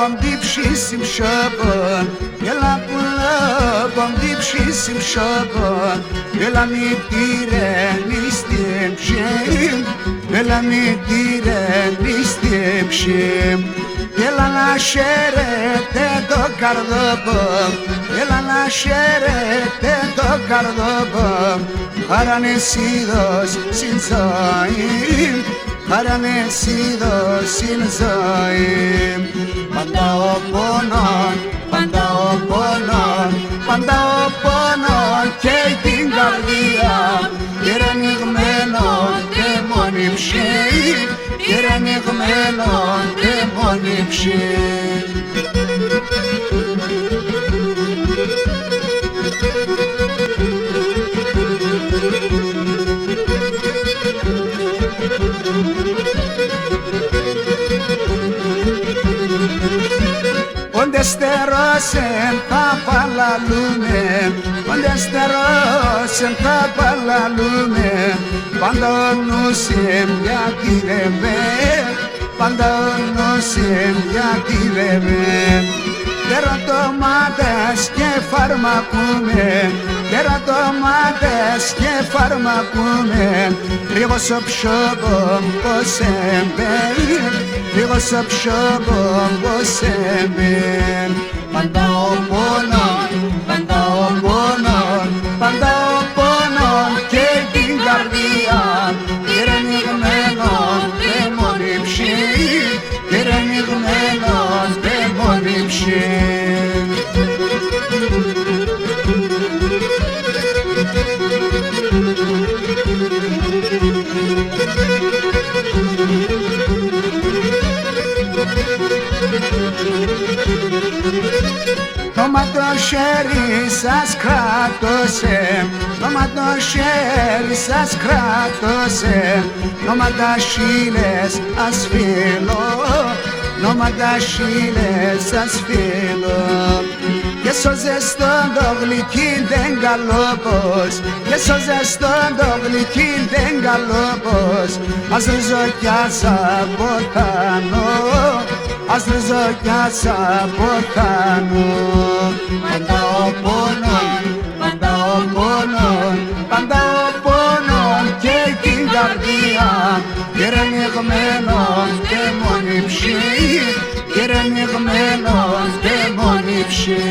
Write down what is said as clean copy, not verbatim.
بمديبشي مشابان يلا كلها بمديبشي مشابان يلا مديران نستمشيم يلا مديران نستمشيم يلا نشرت دو كردبم يلا نشرت دو كردبم Aranecidos sin zaim, aranecidos sin zaim. Banda oponon, keitin gardia. Yerenig melon, demonim shim, yerenig melon, demonim shim. Onde estará sentada la lume, onde estará sentada la lume, quando non sembra di bere, quando non sembra di bere. Pero tomates que farmacume, pero tomates que farmacume, rigo sop shobom posembel, rigo sop shobom posembel. Banda oponon, que dingardian, yerenig melon, demonim shim, yerenig melon, demonim shim. Tomato sherry σας κράτωσε, tomato sherry σας κράτωσε, νοματασίλες ασφίλω, νοματασίλες ασφίλω. Και σώζες τον το γλυκίν δεν καλόπος, και σώζες τον το γλυκίν δεν καλόπος. Ας ριζοκιάσα ποτάνο, ας ριζοκιάσα ποτάνο. Πάντα ο πόνον και την καρδία, γερενιγμένος δαιμονιψή, γερενιγμένος δαιμονιψή.